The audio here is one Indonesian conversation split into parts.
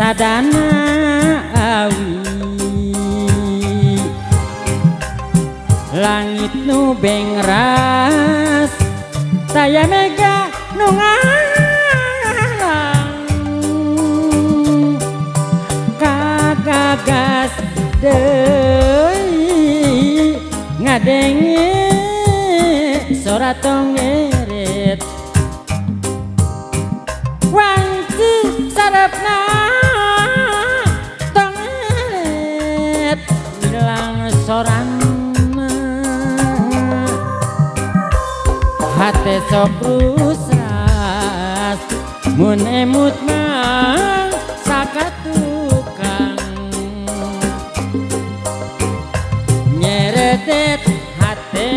sadana awi langit nu bengras taya mega nu ngalang kagagas deui ngadenge sora tongeret wanci sarepna tongeret ilang soranna hate sok rusras mun emut mah sakatukang nyeretet hate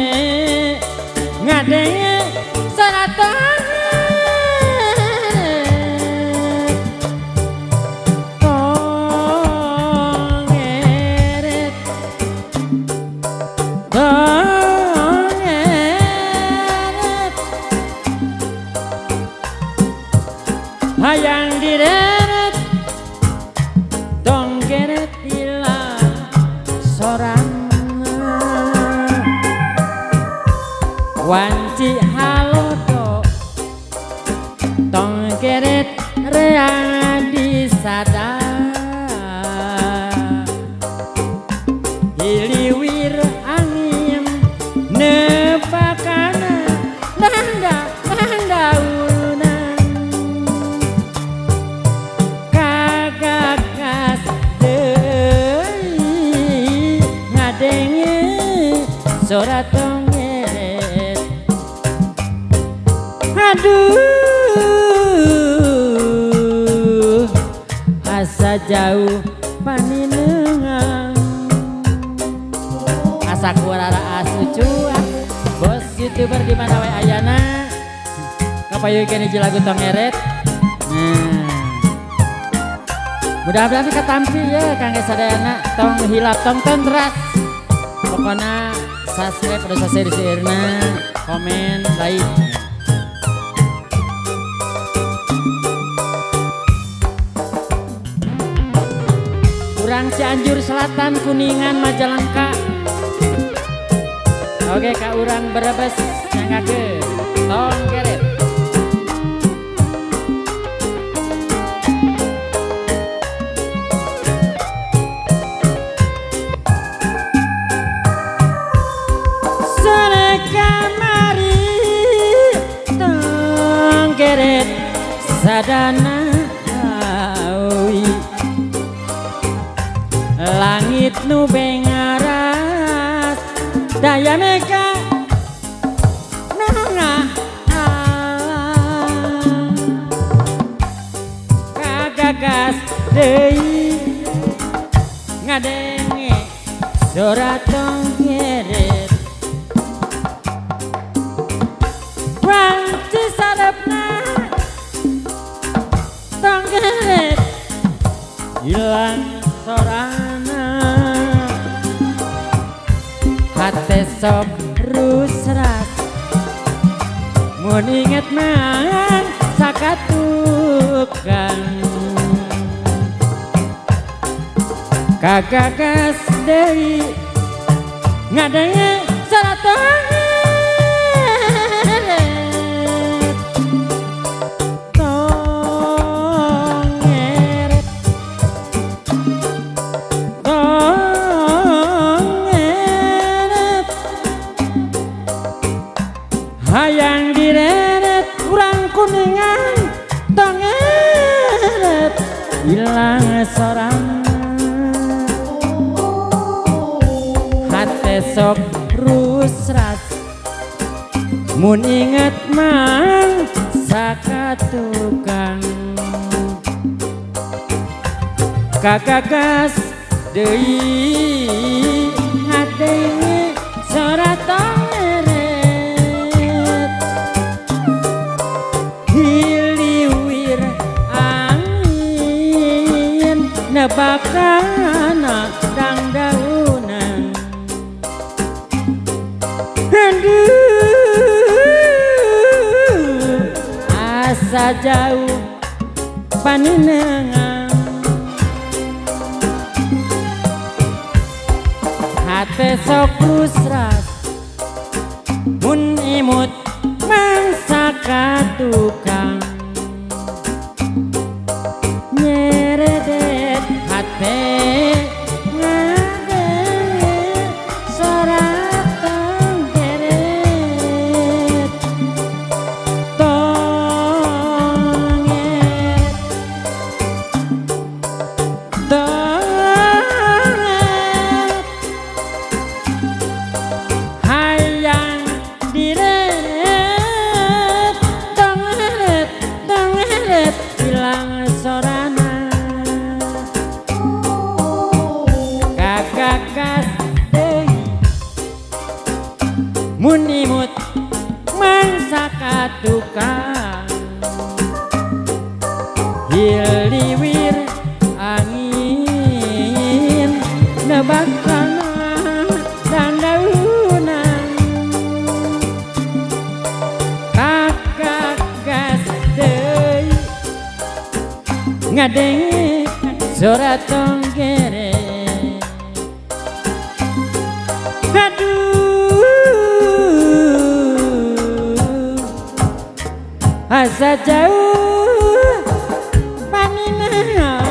ngadenge sanatan tongeret tongeret hayang direret tongeret ilang soranna wanci halodo tongeret reang disada hiliwir angin nepakana dandaunan kagagas deui ngadenge sora tongeret aduh asa jauh paninengang asa kuarara asu cuak bos youtuber di mana wae ayana kapayeukeun hiji lagu tongeret. Nah mudah-mudahan katampi ya kangge sadayana tong hilap tong tendras pokona subscribe udah selesai di sirna komen like. Urang Cianjur Selatan Kuningan Majalengka oke ka urang Brebes nyangakeun tongeret sore kamari tongeret sadana awi langit nu bengaras daya mega nu ngalang kagagas deui ngadenge sora tongeret wanci sarepna tongeret ilang sorana hate sok rusras mun inget man sakatukang kagagas deui ngadenge sora tongeret tongeret tongeret hayang direret urang Kuningan tongeret ilang soranna hate sok rusras mun inget mang sakatukang kagagas deui ngadenge sora tongeret hiliwir angin nebakana dandaunan asa jauh paninengang hate sok kusras mun imut mangsa tukang nyeredet hate ngade sorak tenggeret tonget hayang direret tongeret bilang sorana kagagas deui mun imut mangsa tukang hiliwir angin nebak kana dandaunan kagagas deui ngadenge suara tonggeret aduh asa jauh panina